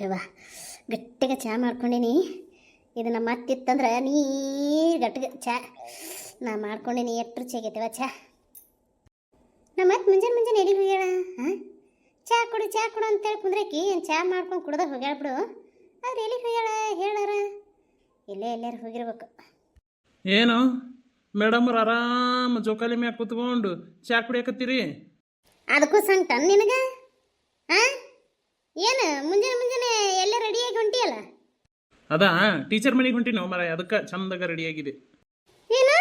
ಯವ್ವ ಗಟ್ಟಿಗೆ ಚಹಾ ಮಾಡ್ಕೊಂಡೀನಿ. ಇದನ್ನ ಮತ್ತಿತ್ತಂದ್ರೆ ನೀರು ಗಟ್ಟಿಗೆ ಚಹಾ ನಾ ಮಾಡ್ಕೊಂಡೀನಿ. ಎಷ್ಟು ರುಚಿಯಾಗೈತವ ಚಹಾ. ನಾ ಮತ್ತೆ ಮುಂಜಾನೆ ಎಲ್ಲಿಗೆ ಹೋಗ್ಯಾಳ? ಹಾಂ, ಚಹಾ ಕೊಡು ಅಂತೇಳಿ ಕುಂದ್ರಕಿ ಚಹಾ ಮಾಡ್ಕೊಂಡು ಕುಡ್ದ ಹೋಗ್ಯಾಳ ಬಿಡು. ಆದ್ರೆ ಎಲ್ಲಿಗೆ ಹೋಗ್ಯಾಳ ಹೇಳಾರ? ಎಲ್ಲಾರು ಹೋಗಿರ್ಬೇಕು. ಏನು ಮೇಡಮ್ ಅವ್ರು ಆರಾಮ ಜೋಕಾಲಿ ಮ್ಯಾಗ ಕೂತ್ಕೊಂಡು ಚಾ ಕುಡಿಯಕತ್ತೀರಿ? ಅದಕ್ಕೂ ಸಂಕಟ ನಿನಗೆ? ಹಾಂ, ಏನು ಮುಂಜಾನೆ ಎಲ್ಲ ರೆಡಿಯಾಗಿ ಹೊಂಟಿಯಲ್ಲ? ಅದಾ ಟೀಚರ್ ಮನೆಗೆ ಹೊಂಟಿನೋ ಮರ, ಅದಕ್ಕೆ ಚಂದಾಗ ರೆಡಿಯಾಗಿದೆ. ಏನು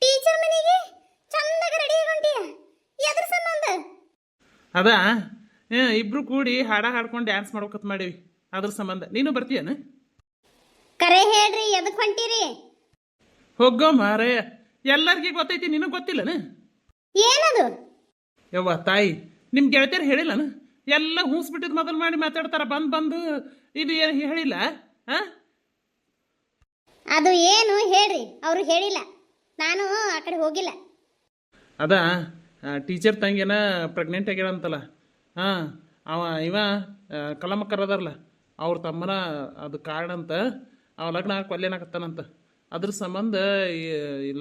ಟೀಚರ್ ಮನೆಗೆ ಚಂದಾಗ ರೆಡಿಯಾಗಿ ಹೊಂಟಿಯ? ಎದ್ರ ಸಂಬಂಧ? ಅದಾ ಇಬ್ರು ಕೂಡಿ ಹಾಡ ಹಾಡ್ಕೊಂಡು ಡ್ಯಾನ್ಸ್ ಮಾಡ್ಬೇಕತ್ ಮಾಡೀವಿ, ಅದ್ರ ಸಂಬಂಧ. ನೀನು ಬರ್ತೀಯನ? ಕರೆ ಹೇಳ್ರಿ, ಎದಕ್ಕೆ ಹೊಂಟಿರಿ? ಹೋಗೋ ಮಾರೇ, ಎಲ್ಲರಿಗೂ ಗೊತ್ತೈತಿ, ನಿನಗೆ ಗೊತ್ತಿಲ್ಲನ? ಏನದು? ಯವ್ವ ತಾಯಿ, ನಿಮ್ಮ ಗೆಳತಿಯರು ಹೇಳಿಲ್ಲನ? ಎಲ್ಲ ಹೂಸ್ಬಿಟ್ಟಿದ್ದು ಮೊದಲು ಮಾಡಿ ಮಾತಾಡ್ತಾರ, ಬಂದು ಇದು ಏನು ಹೇಳಿಲ್ಲ? ಹಾಂ, ಅದು ಏನು ಹೇಳ್ರಿ. ಅವರು ಹೇಳಿಲ್ಲ, ನಾನು ಆ ಕಡೆ ಹೋಗಿಲ್ಲ. ಅದಾ ಟೀಚರ್ ತಂಗಿನ ಪ್ರೆಗ್ನೆಂಟ್ ಆಗ್ಯಾಳಂತಲ್ಲ. ಹಾಂ, ಇವ ಕಲಮಕ್ಕರ್ ಅದಾರಲ್ಲ, ಅವ್ರ ತಮ್ಮನ ಅದು ಕಾರ್ಡ್ ಅಂತ, ಅವ ಲಗ್ನ ಕೊಲ್ಲೇನಾಕತ್ತಾನಂತ. ಅದ್ರ ಸಂಬಂಧ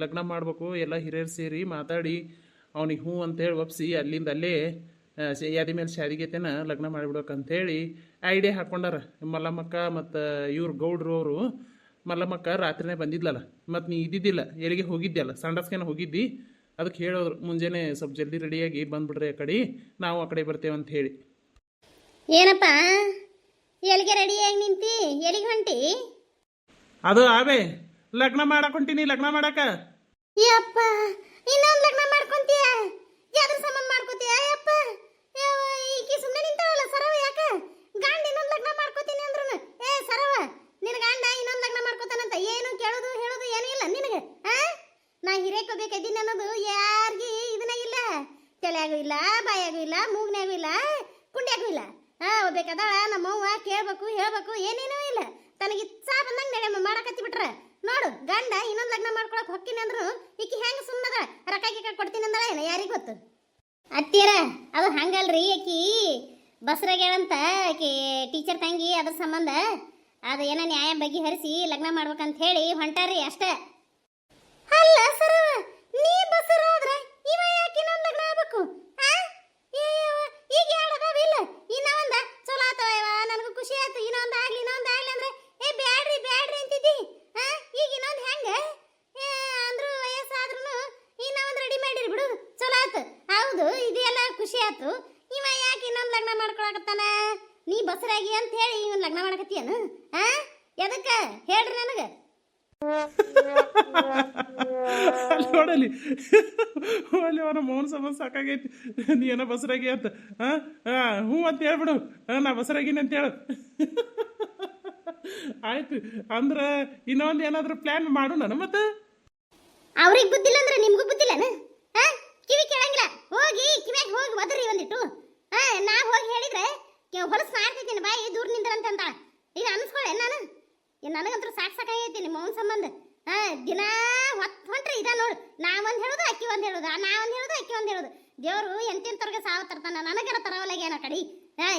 ಲಗ್ನ ಮಾಡ್ಬೇಕು, ಎಲ್ಲ ಹಿರಿಯರು ಸೇರಿ ಮಾತಾಡಿ ಅವನಿಗೆ ಹ್ಞೂ ಅಂತೇಳಿ ಒಪ್ಸಿ ಅಲ್ಲಿಂದ ಅಲ್ಲೇ ಯಾದಿ ಮೇಲೆ ಶಾದಿಗೆತೇನ ಲಗ್ನ ಮಾಡಿಬಿಡ್ಬೇಕಂತೇಳಿ ಐಡಿಯಾ ಹಾಕ್ಕೊಂಡಾರ ಮಲ್ಲಮ್ಮಕ್ಕ ಮತ್ತು ಇವ್ರು ಗೌಡ್ರು. ಅವರು ಮಲ್ಲಮ್ಮಕ್ಕ ರಾತ್ರಿನೇ ಬಂದಿದ್ಲಲ್ಲ, ಮತ್ತು ನೀ ಇದ್ದಿದ್ದಿಲ್ಲ, ಎಲ್ಲಿಗೆ ಹೋಗಿದ್ದೆಲ್ಲ, ಸಂಡಸ್ಕೇನ ಹೋಗಿದ್ದಿ. ಅದಕ್ಕೆ ಹೇಳೋದ್ರು ಮುಂಜಾನೆ ಸ್ವಲ್ಪ ಜಲ್ದಿ ರೆಡಿಯಾಗಿ ಬಂದುಬಿಡ್ರಿ ಆ ಕಡೆ, ನಾವು ಆ ಕಡೆ ಬರ್ತೇವೆ ಅಂತ ಹೇಳಿ. ಏನಪ್ಪ ಎಲ್ಲಿಗೆ ರೆಡಿಯಾಗಿ ನಿಂತಿ? ಎಲ್ಲಿಗೆ ಹೊಂಟಿ? ಅದು ಆವೇ ಲಗ್ನ ಮಾಡಕ್ ಹೊಂಟೀನಿ, ಲಗ್ನ ಮಾಡಕ. ಯಪ್ಪ, ಇನ್ನೊಂದು ಲಗ್ನ ಮಾಡ್ಕೊಂತೀಯ? ಯಾವ್ದ್ರ ಸಂಬಂಧ ಮಾಡ್ಕೋತೀಯ? ಯಪ್ಪ, ಈಕಿ ಸುಮ್ಮನೆ ನಿಂತಾವಲ್ಲ ಸರವ, ಯಾಕ ಗಂಡ ಇನ್ನೊಂದು ಲಗ್ನ ಮಾಡ್ಕೋತೀನಿ ಅಂದ್ರು? ಏ ಸರವ, ನಿನ್ನ ಗಂಡ ಇನ್ನೊಂದು ಲಗ್ನ ಮಾಡ್ಕೋತಾನಂತ ಏನು ಕೇಳೋದು ಹೇಳೋದು ಏನೂ ಇಲ್ಲ ನಿನಗೆ? ನಾ ಹಿರೇಕೋಬೇಕಿದ್ದೀನಿ ಅನ್ನೋದು ಯಾರಿಗೂ ಇದನ್ನ ಇಲ್ಲ, ತಲೆಯಾಗೂ ಇಲ್ಲ, ಬಾಯಾಗೂ ಇಲ್ಲ, ಮೂಗ್ನ್ಯಾಗೂ ಇಲ್ಲ, ಕುಂಡ್ಯಾಗೂ ಇಲ್ಲ. ಒಬ್ಬೇಕಾದಳ ನಮ್ಮವ್ವ ಕೇಳ್ಬೇಕು ಹೇಳ್ಬೇಕು ಏನೇನೂ ಇಲ್ಲ. ತನಗೆ ಇಚ್ಛಾ ಬಂದಂಗೆ ನಡೆ ಮಾಡಕತ್ತಿ ಬಿಟ್ರೆ ನೋಡು, ಗಂಡ ಇನ್ನೊಂದು ಲಗ್ನ ಮಾಡ್ಕೊಳಕ್ ಹೊಕ್ಕಿನಿ ಅಂದ್ರು ಈಕಿ ಹೆಂಗೆ ಸುಮ್ಮನದ ರೊಕ್ಕ ಕೊಡ್ತೀನಿ ಅಂದಳ ಏನ ಯಾರಿಗೆ ಗೊತ್ತು? ಅತ್ತೀರ ಅದು ಹಂಗಲ್ರಿ, ಆಕಿ ಬಸ್ರಾಗ್ಯಾಳಂತ, ಆಕಿ ಟೀಚರ್ ತಂಗಿ, ಅದ್ರ ಸಂಬಂಧ ಅದು ಏನೋ ನ್ಯಾಯ ಬಗೆಹರಿಸಿ ಲಗ್ನ ಮಾಡ್ಬೇಕಂತ ಹೇಳಿ ಹೊಂಟಾರಿ ಅಷ್ಟೇ. ಅಲ್ಲ ಸರವ, ನೀ ಬಸ್ರಾದ್ರೆ ಇವ ಯಾಕೆ ಇನ್ನೊಂದು ಲಗ್ನ ಆಗ್ಬೇಕು? ಈಗ ಹೇಳೋದಿಲ್ಲ, ಇನ್ನೊಂದ ಚಲೋ ಆತವ, ನನಗೂ ಖುಷಿ ಆಯ್ತು, ಇನ್ನೊಂದು ಆಗ್ಲಿ ಅಂದ್ರೆ ಏ ಬ್ಯಾಡ್ರಿ ಅಂತಿದ್ದಿ. ಈಗ ಇನ್ನೊಂದು ಹೆಂಗ ಅಂದ್ರು ವಯಸ್ಸಾದ್ರೂ ಇನ್ನೊಂದು ರೆಡಿ ಮಾಡಿರಿ ಬಿಡು, ಚಲೋ ಆಯ್ತು. ಹೌದು, ಇದೆಲ್ಲ ಖುಷಿ ಆಯ್ತು. ಇವ ಯಾಕೆ ಇನ್ನೊಂದು ಲಗ್ನ ಮಾಡ್ಕೊಳಕತ್ತಾನ? ನೀ ಬಸರಾಗಿ ಅಂತ ಹೇಳಿ ಇವನ್ ಲಗ್ನ ಮಾಡಕತ್ತೀಯನು? ಎದಕ್ಕ ಹೇಳ್ರಿ ನನಗೆ. ನೋಡಲಿ ಅಲ್ಲಿ ಅವನ ಮೌನ ಸಂಬಂಧ ಸಾಕಾಗೈತಿ. ನೀ ಏನೋ ಬಸರಾಗಿ ಅಂತ ಹ್ಞೂ ಅಂತ ಹೇಳ್ಬಿಡು, ನಾ ಬಸರಾಗಿನಿ ಅಂತ ಹೇಳು. ಆಯ್ತು ಅಂದ್ರೆ ಇನ್ನೊಂದು ಏನಾದರೂ ಪ್ಲಾನ್ ಮಾಡು ನಾನು. ಮತ್ತೆ ಅವ್ರಿಗೆ ಬುದ್ಧಿಲ್ಲ ಅಂದ್ರೆ ನಿಮ್ಗೂ ಬುದ್ಧಿಲ್ಲನ? ಕಿವಿ ಕೇಳಂಗಿಲ್ಲ, ಹೋಗಿ ಕಿವಿಯಾಗ ಹೋಗಿ ಒದರಿ ಒಂದಿಟ್ಟು. ನಾ ಹೋಗಿ ಹೇಳಿದ್ರೆ ಹೊಲಸು ಮಾಡ್ತಿದ್ದೀನಿ, ಬಾಯಿ ದೂರ ನಿಂದ್ರಂತ ಅಂತಾಳ. ಈಗ ಅನ್ಸ್ಕೊಳ್ಳೆ ನಾನು, ನನಗಂತೂ ಸಾಕಾಗೈತಿ ನಿಮ್ಮ ಮೌನ ಸಂಬಂಧ. ದಿನ ಹೊಂಟ್ರೆ ಇದ ನೋಡು, ನಾ ಒಂದು ಹೇಳೋದು ಅಕ್ಕಿ ಒಂದು ಹೇಳೋದು, ನಾ ಒಂದು ಹೇಳೋದು ಅಕ್ಕಿ ಒಂದು ಹೇಳೋದು. ದೇವರು ಎಂತೆಂತವ್ರಿಗೆ ಸಾವು ತರ್ತಾನ, ನನಗರ ತರವಲ್ಲಾಗೇನ ಕಡಿ.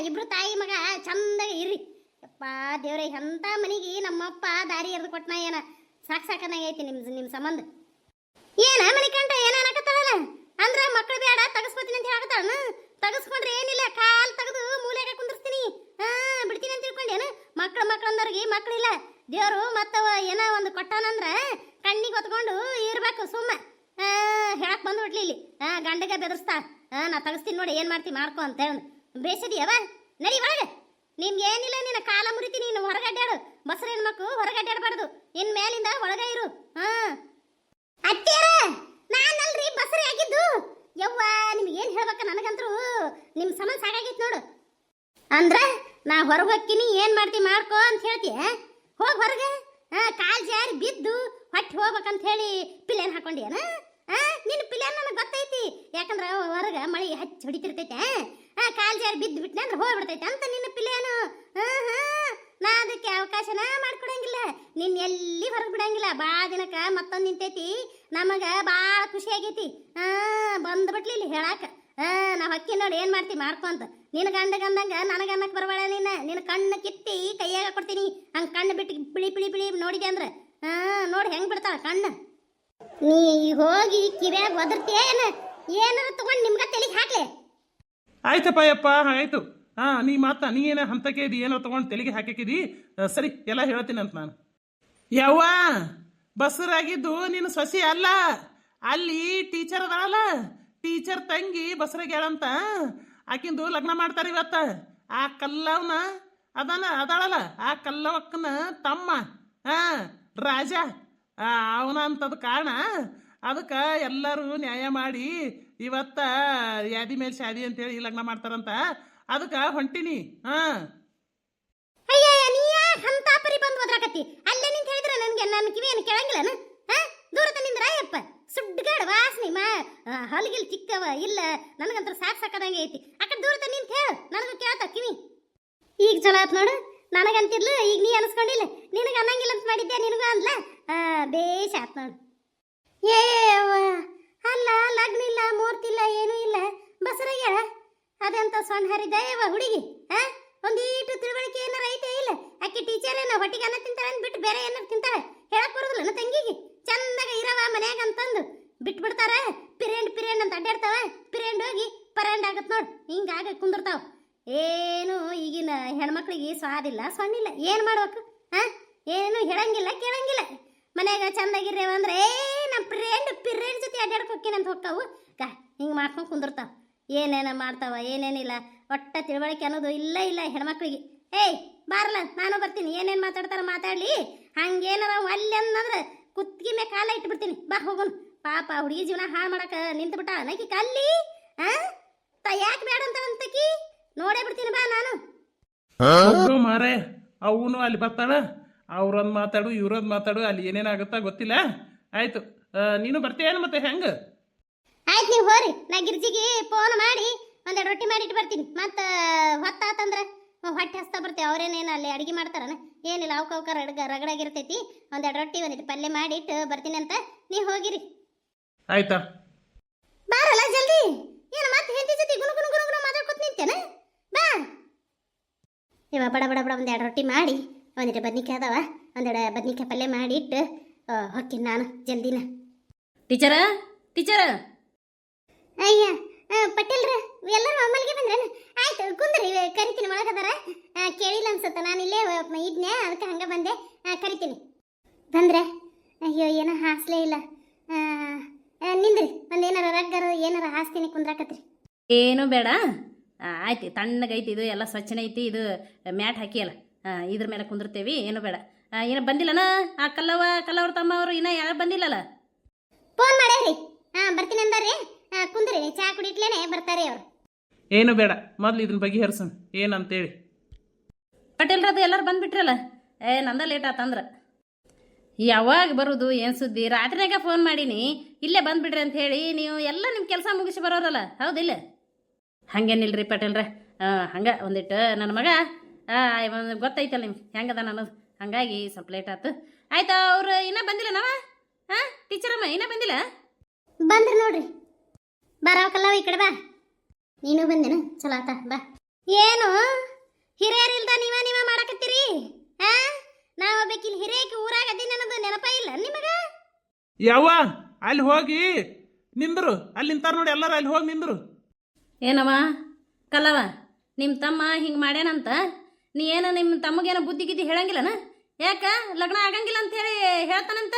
ಇಬ್ರು ತಾಯಿ ಮಗ ಚಂದಾಗ ಇರ್ರಿ. ಯಪ್ಪ ದೇವ್ರೆ, ಎಂಥ ಮನೆಗೆ ನಮ್ಮಪ್ಪ ದಾರಿ ಎರೆದು ಕೊಟ್ಟನ ಏನ. ಸಾಕಾಗೈತಿ ನಿಮ್ಮ ಸಂಬಂಧ. ಏನ ಮನೆ ಕಂಡ ಏನ ಅನ್ನಕತ್ತಾಳಲ್ಲ ಅಂದ್ರೆ ಮಕ್ಕಳು ಬೇಡ ತಗಸ್ಕೊತೀನಿ ಅಂತ ಹೇಳಕತ್ತಾಳ. ತಗಸ್ಕೊಂಡ್ರೆ ಏನಿಲ್ಲ, ಕಾಲು ತೆಗೆದು ಮೂಲೆಗೆ ಕುಂದಿರ್ತೀನಿ, ಬಿಡ್ತೀನಿ ಅಂತ ತಿಳ್ಕೊಂಡೇನು? ಮಕ್ಕಳು ಅಂದವ್ರಿಗೆ ಮಕ್ಕಳಿಲ್ಲ. ದೇವರು ಮತ್ತವ ಏನೋ ಒಂದು ಕೊಟ್ಟಾನಂದ್ರೆ ಕಣ್ಣಿಗೆ ಹೊತ್ಕೊಂಡು ಇರ್ಬೇಕು. ಸುಮ್ಮ ಹೇಳಕ್ ಬಂದ್ಬಿಟ್ಲಿ ಇಲ್ಲಿ ಗಂಡಗ ಬೆದರ್ಸ್ತಾ. ನಾ ತಗಸ್ತೀನಿ ನೋಡಿ, ಏನ್ ಮಾಡ್ತಿ ಮಾಡ್ಕೊ ಅಂತ ಹೇಳ. ಬೇಸದಿಯವ ನಡಿ ಒಳಗೆ. ನಿಮ್ಗೆ ಏನಿಲ್ಲ, ನಿನ್ನ ಕಾಲ ಮುರಿತೀನಿ, ನೀನು ಹೊರಗಡ್ಡಾಡು. ಬಸರ ಹೆಣ್ಮಕ್ಳು ಹೊರಗಡ್ಡಾಡಬಾರ್ದು, ಇನ್ ಮೇಲಿಂದ ಒಳಗ ಇರು. ಅತ್ತೆಯರ, ನಾನಲ್ರಿ ಬಸರಿ ಆಗಿದ್ದು. ಯವ್ವ, ನಿಮ್ಗೆ ಏನ್ ಹೇಳ್ಬೇಕ ನನಗಂತರೂ ನಿಮ್ ಸಂಬಂಧ ಸಾಕಾಗೈತಿ ನೋಡು. ಅಂದ್ರ ನಾ ಹೊರಗೆ ಹೋಗ್ತೀನಿ, ಏನ್ ಮಾಡ್ತಿ ಮಾಡ್ಕೋ ಅಂತ ಹೇಳ್ತಿ. ಹೋಗಿ ಹೊರಗೆ ಕಾಲ್ ಜಾರಿ ಬಿದ್ದು ಹೊಟ್ಟೆ ಹೋಗ್ಬೇಕಂತ ಹೇಳಿ ಪಿಲ್ಲೇನ್ ಹಾಕೊಂಡಿಯನ? ನಿನ್ನ ಪಿಲ್ಲೇನ್ ನನಗೆ ಗೊತ್ತೈತಿ, ಯಾಕಂದ್ರೆ ಹೊರಗೆ ಮಳೆ ಹಚ್ಚಿ ಹೊಡಿತಿರ್ತೈತೆ. ಕಾಲ್ ಜಾರಿ ಬಿದ್ದು ಬಿಟ್ಟನೆ ಅಂದ್ರೆ ಹೋಗ್ಬಿಡ್ತೈತೆ ಅಂತ ನಿನ್ನ ಪಿಲ್ಲೇನು. ನಾ ಅದಕ್ಕೆ ಅವಕಾಶನ ಮಾಡ್ಕೊಡಂಗಿಲ್ಲ, ನಿನ್ನ ಎಲ್ಲಿ ಹೊರಗೆ ಬಿಡಂಗಿಲ್ಲ. ಭಾಳ ದಿನಕ್ಕೆ ಮತ್ತೊಂದು ನಿಂತೈತಿ, ನಮಗೆ ಭಾಳ ಖುಷಿ ಆಗೈತಿ. ಬಂದ್ಬಿಟ್ಲಿ ಇಲ್ಲಿ ಹೇಳಾಕ. ನಾ ಹೊಕ್ಕಿ ನೋಡಿ, ಏನು ಮಾಡ್ತಿ ಮಾಡ್ಕೊ ಅಂತ. ನಿನ್ನ ಗಂಡ ಗಂದಂಗ ನನಗೆ ಅನ್ನಕ್ಕೆ ಬರಬೇಡ ನಿನ್ನ ಕಣ್ಣು ಕಿತ್ತಿ ಕೈಯಾಗ ಕೊಡ್ತೀನಿ ಹಂಗೆ ಕಣ್ಣು ಬಿಟ್ಟು ಬಿಳಿ ಬಿಳಿ ಬಿಳಿ ನೋಡಿದೆ ಅಂದ್ರೆ ನೋಡಿ ಹೆಂಗೆ ಬಿಡ್ತಾಳ ಕಣ್ಣು ನೀ ಹೋಗಿ ಕಿವ್ಯಾಗ ಒದರ್ತೀಯ ಏನಾರ ತಗೊಂಡು ನಿಮ್ಗೆ ತಲೆಗೆ ಹಾಕ್ಲೆ ಆಯ್ತಪ್ಪ ಯಪ್ಪ ಆಯ್ತು ನೀ ನೀ ಏನ ಹಂತಕ್ಕೆ ಇದು ಏನೋ ತೊಗೊಂಡು ತೆಲಿಗೆ ಹಾಕಿದಿ ಸರಿ ಎಲ್ಲ ಹೇಳ್ತೀನಿ ಅಂತ ನಾನು ಯವ್ವ ಬಸರಾಗಿದ್ದು ನೀನು ಸೊಸಿ ಅಲ್ಲ ಅಲ್ಲಿ ಟೀಚರ್ ಅದಾಳಲ್ಲ ಟೀಚರ್ ತಂಗಿ ಬಸರಾಗ್ಯಾಳಂತ ಆಕಿಂದು ಲಗ್ನ ಮಾಡ್ತಾರೆ ಇವತ್ತ ಆ ಕಲ್ಲವನ ಅದಾಳಲ್ಲ ಆ ಕಲ್ಲವಕ್ಕನ ತಮ್ಮ ರಾಜ ಅವನ ಅಂತದ ಕಾರಣ ಅದಕ್ಕೆ ಎಲ್ಲರೂ ನ್ಯಾಯ ಮಾಡಿ ಇವತ್ತ ಯಾದಿ ಮೇಲೆ ಶಾದಿ ಅಂತೇಳಿ ಲಗ್ನ ಮಾಡ್ತಾರಂತ ಅದಕ್ಕೆ ಹೊಂಟಿನಿ ಅಯ್ಯ ನೀ ಅಂತ ಪರಿ ಬಂದು ಒದ್ರಾಕತ್ತಿ ಅಲ್ಲೇ ನಿಂತ ಹೇಳಿದ್ರೆ ನನಗೆ ನನ್ನ ಕಿವಿ ಏನು ಕೇಳಂಗಿಲ್ಲನ ದೂರ ನಿಂದ್ರ ಅಯ್ಯಪ್ಪ ಸುಡ್ಗಾಡ ವಾಸನೆ ಹಲಗಿಲ್ ಚಿಕ್ಕವ ಇಲ್ಲ ನನಗಂತ ಸಾಕದಂಗೆ ಐತಿ ಅಕ್ಕ ದೂರ ನಿಂತ ಹೇಳು ನನಗೂ ಕೇಳ್ತ ಕಿವಿ ಈಗ ಚಲೋ ಆತ್ ನೋಡು ನನಗಂತಿರ್ಲು ಈಗ ನೀ ಅನ್ಸ್ಕೊಂಡಿಲ್ಲ ನಿನಗೆ ಅನ್ನಂಗಿಲ್ಲ ಅಂತ ಮಾಡಿದ್ದೆ ನಿನಗೂ ಅಂದ್ಲ ಬೇಷ ಆತ್ ನೋಡು ಏ ಅಲ್ಲ ಲಗ್ನ ಇಲ್ಲ ಮೂರ್ತಿಲ್ಲ ಏನೂ ಇಲ್ಲ ಬಸರಯ್ಯ ಅದಂತ ಸಣ್ಣ ಹರಿದಯವ ಹುಡುಗಿ ಒಂದೀಟು ತಿಳುವಳಿಕೆ ಏನಾರ ಐತೆ ಇಲ್ಲ ಆಕೆ ಟೀಚರ್ ಏನೋ ಹೊಟ್ಟಿಗೆ ಅನ್ನ ತಿಂತಾಳೆ ಅಂದ್ಬಿಟ್ಟು ಬೇರೆ ಏನಾರು ತಿಂತಾಳೆ ಹೇಳಕ್ ಬರೋದಿಲ್ಲ ನನ್ನ ತಂಗಿಗೆ ಚಂದಾಗ ಇರವ ಮನ್ಯಾಗ ಅಂತಂದು ಬಿಟ್ಬಿಡ್ತಾರ ಪಿರೇಂಡ್ ಅಂತ ಅಡ್ಡಾಡ್ತಾವ ಪಿರೇಂಡ್ ಹೋಗಿ ಪರಂಡ್ ಆಗತ್ ನೋಡು ಹಿಂಗಾಗಿ ಕುಂದಿರ್ತಾವ ಏನು ಈಗಿನ ಹೆಣ್ಮಕ್ಳಿಗೆ ಸ್ವಾದಿಲ್ಲ ಸೊಣ್ಣಿಲ್ಲ ಏನು ಮಾಡ್ಬೇಕು ಏನು ಹೇಳಂಗಿಲ್ಲ ಕೇಳಂಗಿಲ್ಲ ಮನ್ಯಾಗ ಚಂದಾಗಿರ್ರೇವ ಅಂದ್ರೆ ನಮ್ಮ ಪಿರೇಂಡ್ ಜೊತೆ ಅಡ್ಡಾಡ್ಕೋಕೇನಂತ ಹೋಗ್ತಾವು ಹಿಂಗೆ ಮಾಡ್ಕೊಂಡು ಕುಂದಿರ್ತಾವ ಏನೇನ ಮಾಡ್ತಾವ ಏನೇನಿಲ್ಲ ಒಟ್ಟ ತಿಳುವಳಿಕೆ ಅನ್ನೋದು ಇಲ್ಲ ಹೆಣ್ಮಕ್ಳಿಗೆ ಏಯ್ ಬಾರಲ್ಲ ನಾನು ಬರ್ತೀನಿ ಏನೇನು ಮಾತಾಡ್ತಾರ ಮಾತಾಡ್ಲಿ ಹಂಗೇನಾರ ಅಲ್ಲಿ ಅನ್ನಂದ್ರೆ ಕುತ್ತಿಗೆ ಮೇಲೆ ಕಾಲ ಇಟ್ಬಿಡ್ತೀನಿ ಬಾ ಹೋಗೋನು ಪಾಪ ಹುಡುಗಿ ಜೀವನ ಹಾಳು ಮಾಡಕ ನಿಂತು ಬಿಟ್ಟ ನಕಿ ಕಲ್ಲಿ ಯಾಕೆ ಬೇಡ ಅಂತಕಿ ನೋಡೇ ಬಿಡ್ತೀನಿ ಬಾ ನಾನು ಮಾರೇ ಅವನು ಅಲ್ಲಿ ಬರ್ತಾಳ ಅವ್ರೊಂದು ಮಾತಾಡು ಇವ್ರೊಂದು ಮಾತಾಡು ಅಲ್ಲಿ ಏನೇನಾಗುತ್ತಾ ಗೊತ್ತಿಲ್ಲ ಆಯ್ತು ನೀನು ಬರ್ತೀಯೇನು ಮತ್ತೆ ಹೆಂಗೆ ಆಯ್ತು ನೀವು ಹೋರಿ ನಾ ಗಿರ್ಜಿಗೆ ಫೋನ್ ಮಾಡಿ ಒಂದೆರಡು ರೊಟ್ಟಿ ಮಾಡಿ ಇಟ್ಟು ಬರ್ತೀನಿ ಮತ್ತು ಹೊತ್ತಾತಂದ್ರೆ ಹೊಟ್ಟೆ ಹಸ್ತಾ ಬರ್ತೇವೆ ಅವ್ರೇನೇನು ಅಲ್ಲಿ ಅಡುಗೆ ಮಾಡ್ತಾರನ ಏನಿಲ್ಲ ಅವಕವ್ಕಾರ ರಗಡಾಗಿರ್ತೈತಿ ಒಂದೆರಡು ರೊಟ್ಟಿ ಒಂದಿಟ್ಟು ಪಲ್ಯ ಮಾಡಿ ಇಟ್ಟು ಬರ್ತೀನಿ ಅಂತ ನೀವು ಹೋಗಿರಿ ಆಯ್ತಾ ಬಾರಲ್ಲ ಜಲ್ದಿ ಏನು ಮತ್ತೆ ಹೆಂಡತಿ ಜೊತೆ ಗುಣಗುಣ ಮಾತಾಡ್ಕೊತ ನಿಂತೇನ ಬಾ ಇವ ಬಡ ಒಂದೆರಡು ರೊಟ್ಟಿ ಮಾಡಿ ಒಂದಿಟ್ಟು ಬದ್ನಿಕಾಯಿ ಅದಾವ ಒಂದೆರಡು ಬದ್ನಿಕಾಯಿ ಪಲ್ಯ ಮಾಡಿ ಇಟ್ಟು ಹೊಕ್ಕಿನಿ ನಾನು ಜಲ್ದಿನ ಟೀಚರ ಅಯ್ಯ ಪಟೇಲ್ರ ಎಲ್ಲರೂ ಒಮ್ಮಲ್ಗೆ ಬಂದ್ರೇನು ಆಯ್ತು ಕುಂದ್ರಿ ಕರಿತೀನಿ ಒಳಗದಾರ ಕೇಳಿಲ್ಲ ಅನ್ಸುತ್ತ ನಾನು ಇಲ್ಲೇ ಇದ್ನೆ ಅದಕ್ಕೆ ಹಂಗೆ ಬಂದೆ ಕರಿತೀನಿ ಬಂದ್ರೆ ಅಯ್ಯೋ ಏನೋ ಹಾಸ್ಲೇ ಇಲ್ಲ ನಿಂದ್ರಿ ಒಂದೇನಾರ ರಗ್ಗರ ಏನಾರ ಹಾಸ್ತೀನಿ ಕುಂದ್ರಾಕತ್ರಿ ಏನು ಬೇಡ ಆಯ್ತು ತಣ್ಣಗೈತಿ ಇದು ಎಲ್ಲ ಸ್ವಚ್ಛನೆ ಐತಿ ಇದು ಮ್ಯಾಟ್ ಹಾಕಿಯಲ್ಲ ಇದ್ರ ಮೇಲೆ ಕುಂದಿರ್ತೇವಿ ಏನು ಬೇಡ ಏನು ಬಂದಿಲ್ಲನ ಆ ಕಲ್ಲವ್ರ ತಮ್ಮ ಅವರು ಇನ್ನೂ ಯಾರು ಬಂದಿಲ್ಲಲ್ಲ ಫೋನ್ ಮಾಡ್ಯಾರಿ ಬರ್ತೀನಿ ಅಂದಾರಿ ಕುಂದ್ರಿ ಚಾ ಕುಡಿಟ್ಲೇನೆ ಬರ್ತಾರೆ ಅವರು ಏನು ಬೇಡ ಮೊದ್ಲು ಇದನ್ನ ಬಗೆಹರಿಸನ್ ಏನಂತೇಳಿ ಪಟೇಲ್ರದು ಎಲ್ಲರೂ ಬಂದ್ಬಿಟ್ರಲ್ಲ ನಂದ ಲೇಟ್ ಆತಂದ್ರೆ ಯಾವಾಗ ಬರೋದು ಏನು ಸುದ್ದಿ ರಾತ್ರಿನಾಗ ಫೋನ್ ಮಾಡೀನಿ ಇಲ್ಲೇ ಬಂದ್ಬಿಡ್ರಿ ಅಂತ ಹೇಳಿ ನೀವು ಎಲ್ಲ ನಿಮ್ಮ ಕೆಲಸ ಮುಗಿಸಿ ಬರೋರಲ್ಲ ಹೌದಿಲ್ಲ ಹಂಗೇನಿಲ್ರಿ ಪಟೇಲ್ರ ಹಂಗೆ ಒಂದಿಟ್ಟು ನನ್ನ ಮಗ ಗೊತ್ತೈತಲ್ಲ ನಿಮ್ಗೆ ಹೆಂಗದ ಅನ್ನೋದು ಹಂಗಾಗಿ ಸ್ವಲ್ಪ ಲೇಟ್ ಆಯ್ತು ಆಯ್ತಾ ಅವ್ರು ಇನ್ನೂ ಬಂದಿಲ್ಲ ನಾವ ಟೀಚರಮ್ಮ ಇನ್ನೂ ಬಂದಿಲ್ಲ ಬಂದ್ರಿ ನೋಡ್ರಿ ಬರೋಕಲ್ಲ ಈ ಕಡೆ ಬಾ ನೀನು ಬಂದೇನ ಚಲೋ ಆತ ಬಾ ಏನು ಹಿರಿಯರಿಲ್ದ ನೀವ ಮಾಡಕತ್ತೀರಿ ನಾವು ಬೇಕಿಲ್ ಹಿರಿಯಕ್ಕೆ ಊರಾಗ ಅದಿನ ಅನ್ನೋದು ನೆನಪ ಇಲ್ಲ ನಿಮಗ ಯವ್ವ ಅಲ್ಲಿ ಹೋಗಿ ನಿಂದ್ರು ಅಲ್ಲಿ ನಿಂತಾರ ನೋಡಿ ಎಲ್ಲರೂ ಅಲ್ಲಿ ಹೋಗಿ ನಿಂದ್ರು ಏನವ ಕಲ್ಲವ ನಿಮ್ಮ ತಮ್ಮ ಹಿಂಗೆ ಮಾಡ್ಯಾನಂತ ನೀ ಏನೋ ನಿಮ್ಮ ತಮ್ಮಗೇನೋ ಬುದ್ಧಿ ಗಿದ್ದಿ ಹೇಳಂಗಿಲ್ಲನ ಯಾಕ ಲಗ್ನ ಆಗಂಗಿಲ್ಲ ಅಂತ ಹೇಳಿ ಹೇಳ್ತಾನಂತ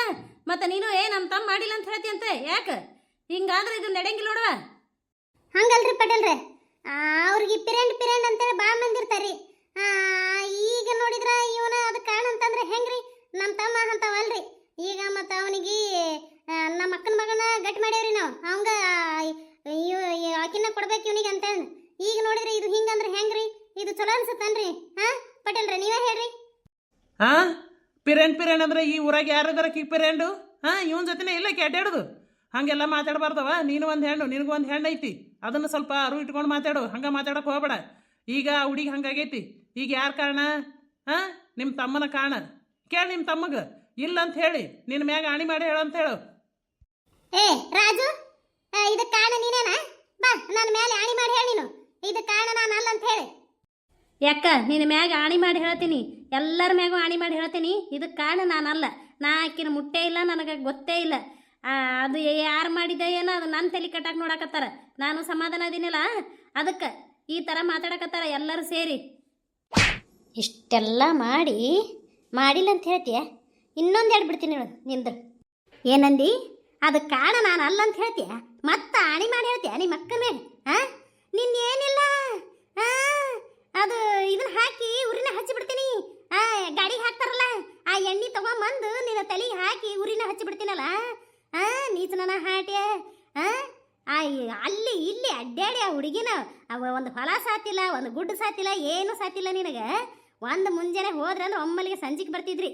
ಮತ್ತೆ ನೀನು ನಮ್ಮ ತಮ್ಮ ಮಾಡಿಲ್ಲ ಅಂತ ಹೇಳ್ತೀಯಂತೆ ಯಾಕೆ ಹಿಂಗಾದ್ರೆ ಇದು ನಡೆಯಂಗಿಲ್ಲ ನೋಡುವ ಹಂಗಲ್ರಿ ಪಟೇಲ್ರೆ ಅವ್ರಿಗೆ ಪಿರೇಂಡ್ ಅಂತೇಳಿ ಭಾಳ ಮಂದಿರ್ತಾರ್ರಿ ಈಗ ನೋಡಿದ್ರ ಇವನ ಅದು ಕಾರಣ ಅಂತಂದ್ರೆ ಹೆಂಗ್ರಿ ನಮ್ಮ ತಮ್ಮ ಅಂತವಲ್ರಿ ಈಗ ಮತ್ತು ಅವನಿಗೆ ನಮ್ಮ ಅಕ್ಕನ ಮಗನ ಗಟ್ಟಿ ಮಾಡ್ಯಾವ್ರಿ ನಾವು ಅವಂಗ ಆಕಿನ ಕೊಡ್ಬೇಕು ಇವನಿಗೆ ಅಂತ ಈಗ ನೋಡಿದ್ರೆ ಇದು ಹಿಂಗಂದ್ರೆ ಹೆಂಗ್ರಿ ಇದು ಚಲೋ ಅನ್ಸುತ್ತನ್ರಿ ಪಟೇಲ್ರೆ ನೀವೇ ಹೇಳ್ರಿ ಪಿರೇಂಡ್ ಅಂದ್ರೆ ಈ ಊರಾಗ ಯಾರಿದಾರ ಕಿ ಪಿರೇಂಡು ಇವನ್ ಜೊತೆನೇ ಇಲ್ಲ ಅಡ್ಡಾಡೋದು ಹಂಗೆಲ್ಲ ಮಾತಾಡಬಾರ್ದವ ನೀನು ಒಂದು ಹೆಣ್ಣು ನಿನಗೂ ಒಂದು ಹೆಣ್ಣು ಐತಿ ಅದನ್ನು ಸ್ವಲ್ಪ ಅರು ಇಟ್ಕೊಂಡು ಮಾತಾಡು ಹಂಗೆ ಮಾತಾಡೋಕೆ ಹೋಗ್ಬೇಡ ಈಗ ಹುಡುಗಿ ಹಂಗಾಗೈತಿ ಈಗ ಯಾರ ಕಾರಣ ನಿಮ್ಮ ತಮ್ಮನ ಕಾರಣ ಕೇಳಿ ನಿಮ್ಮ ತಮ್ಮಗ ಇಲ್ಲ ಅಂತ ಹೇಳಿ ನಿನ್ನ ಮ್ಯಾಗ ಆಣಿ ಮಾಡಿ ಹೇಳು ಅಂತ ಹೇಳು ಏ ರಾಜು ಇದು ಕಾರಣ ನೀನೇನಾ ಬಾ ನನ್ನ ಮೇಲೆ ಆಣಿ ಮಾಡಿ ಹೇಳಿ ನೀನು ಇದು ಕಾರಣ ನಾನು ಅಲ್ಲ ಅಂತ ಹೇಳಿ. ಯಾಕ ನಿನ್ನ ಮ್ಯಾಗ ಆಣಿ ಮಾಡಿ ಹೇಳ್ತೀನಿ, ಎಲ್ಲರ ಮ್ಯಾಗೂ ಆಣಿ ಮಾಡಿ ಹೇಳ್ತೀನಿ, ಇದಕ್ಕೆ ಕಾರಣ ನಾನಲ್ಲ. ನಾ ಆಕಿನ ಮುಟ್ಟೇ ಇಲ್ಲ, ನನಗೆ ಗೊತ್ತೇ ಇಲ್ಲ. ಅದು ಯಾರು ಮಾಡಿದೆ ಏನೋ ಅದು ನನ್ನ ತಲೆ ಕಟ್ಟಾಕ್ ನೋಡಕತ್ತಾರ. ನಾನು ಸಮಾಧಾನ ಅದೀನಿಲ್ಲ, ಅದಕ್ಕೆ ಈ ಥರ ಮಾತಾಡಕತ್ತಾರ ಎಲ್ಲರೂ ಸೇರಿ. ಇಷ್ಟೆಲ್ಲ ಮಾಡಿಲ್ಲ ಅಂತ ಹೇಳ್ತೀಯ, ಇನ್ನೊಂದು ಹೇಳ್ಬಿಡ್ತೀನಿ ಹೇಳು ನಿಂದು. ಏನಂದಿ? ಅದಕ್ಕೆ ಕಾರಣ ನಾನು ಅಲ್ಲ ಅಂತ ಹೇಳ್ತೀಯ, ಮತ್ತೆ ಆಣಿ ಮಾಡಿ ಹೇಳ್ತೀಯ ನಿಮ್ಮ ಅಕ್ಕ ಮೇಲೆ? ನಿನ್ನೇನಿಲ್ಲ, ಅದು ಇದನ್ನ ಹಾಕಿ ಉರಿನ ಹಚ್ಚಿಬಿಡ್ತೀನಿ. ಗಾಡಿಗೆ ಹಾಕ್ತಾರಲ್ಲ ಆ ಎಣ್ಣೆ ತಗೊಂಬಂದು ನಿನ್ನ ತಲೆಗೆ ಹಾಕಿ ಉರಿನ ಹಚ್ಚಿಬಿಡ್ತೀನಲ್ಲ. ನೀಚನ ಹಾಟ್ಯ. ಅಲ್ಲಿ ಇಲ್ಲಿ ಅಡ್ಡಾಡಿ ಆ ಹುಡುಗಿನ ಒಂದು ಹೊಲ ಸಾತಿಲ್ಲ, ಒಂದು ಗುಡ್ಡ ಸಾತಿಲ್ಲ, ಏನು ಸಾತಿಲ್ಲ ನಿನಗೆ. ಒಂದು ಮುಂಜಾನೆ ಹೋದ್ರೆ ಅಂದ್ರೆ ಒಮ್ಮಲಿಗೆ ಸಂಜೆಗೆ ಬರ್ತಿದ್ರಿ.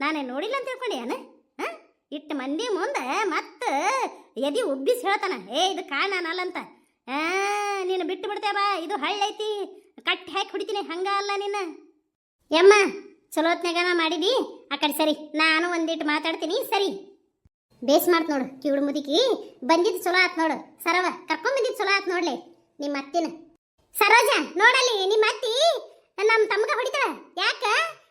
ನಾನೇ ನೋಡಿಲ್ಲ ಅಂತ ತಿಳ್ಕೊಂಡೇನ? ಇಟ್ಟು ಮಂದಿ ಮುಂದೆ ಮತ್ತೆ ಎದಿ ಉಬ್ಬಿಸಿ ಹೇಳ್ತಾನ, ಇದು ಕಾರಣ ನಾನಲ್ಲ. ನೀನು ಬಿಟ್ಟು ಬಿಡ್ತೇವ, ಇದು ಹಳ್ಳೈತಿ, ಕಟ್ಟಿ ಹಾಕಿ ಹೊಡಿತೀನಿ. ಹಂಗ ಅಲ್ಲ ನಿನ್ನ ಯಮ್ಮ. ಚಲೋತ್ನಾಗನ ಮಾಡಿದಿ ಆ ಕಡೆ. ಸರಿ, ನಾನು ಒಂದಿಟ್ಟು ಮಾತಾಡ್ತೀನಿ. ಸರಿ, ಬೇಸ್ ಮಾಡ್ತ ನೋಡು. ಕಿವಿಡು ಮುದುಕಿ ಬಂದಿದ್ದು ಚಲೋ ಆತ್ ನೋಡು. ಸರವ ಕರ್ಕೊಂಡ್ ಬಂದಿದ್ದು ಚಲೋ ಆತ್ ನೋಡ್ಲಿ ನಿಮ್ಮ ಅತ್ತಿನ. ಸರೋಜ ನೋಡಲ್ಲಿ, ನಿಮ್ಮ ಅತ್ತಿ ನಮ್ಮ ತಮ್ಮಗ ಹೊಡಿತಾಳ. ಯಾಕ?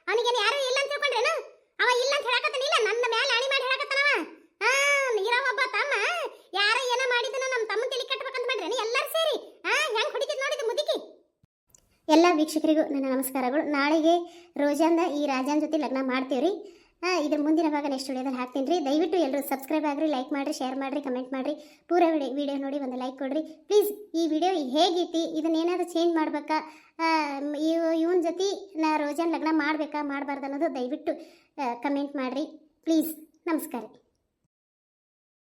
ಅವನಿಗೇನು ಯಾರು ಇಲ್ಲ ಅಂತ ತಿಳ್ಕೊಂಡ್ರೇನು? ಅವ ಇಲ್ಲ ಅಂತ ಹೇಳಕತ್ತಾನಿಲ್ಲ, ನನ್ನ ಮೇಲೆ ಆಣಿ ಮಾಡಿ ಹೇಳಕತ್ತಾನವ. ಇರೋ ಒಬ್ಬ ತಮ್ಮ ಯಾರ ಏನೋ ಮಾಡಿದನ ನಮ್ಮ ತಮ್ಮ ತಲೆ ಕಟ್ಟಬೇಕಂತ ಮಾಡ್ರೇನು ಎಲ್ಲರೂ ಸೇರಿ? ಹೆಂಗ್ ಹೊಡಿತಿದ್ ನೋಡಿದ ಮುದುಕಿ. ಎಲ್ಲ ವೀಕ್ಷಕರಿಗೂ ನನ್ನ ನಮಸ್ಕಾರಗಳು. ನಾಳೆಗೆ ರೋಜಾಂದ ಈ ರಾಜಾನ್ ಜೊತೆ ಲಗ್ನ ಮಾಡ್ತೀವ್ರಿ. ಇದ್ರ ಮುಂದಿನ ಭಾಗ ನೆಕ್ಸ್ಟ್ ವಿಡಿಯೋದಲ್ಲಿ ಹಾಕ್ತೀನಿ ರೀ. ದಯವಿಟ್ಟು ಎಲ್ಲರೂ ಸಬ್ಸ್ಕ್ರೈಬ್ ಆಗ್ರಿ, ಲೈಕ್ ಮಾಡಿರಿ, ಶೇರ್ ಮಾಡಿರಿ, ಕಮೆಂಟ್ ಮಾಡಿರಿ. ಪೂರ ವಿಡಿಯೋ ನೋಡಿ ಒಂದು ಲೈಕ್ ಕೊಡ್ರಿ ಪ್ಲೀಸ್. ಈ ವಿಡಿಯೋ ಹೇಗಿತ್ತು, ಇದನ್ನೇನಾದರೂ ಚೇಂಜ್ ಮಾಡ್ಬೇಕಾ, ಇವನ ಜೊತೆ ನಾ ರೋಜಾನ್ ಲಗ್ನ ಮಾಡಬೇಕಾ ಮಾಡಬಾರ್ದು ಅನ್ನೋದು ದಯವಿಟ್ಟು ಕಮೆಂಟ್ ಮಾಡಿರಿ ಪ್ಲೀಸ್. ನಮಸ್ಕಾರ.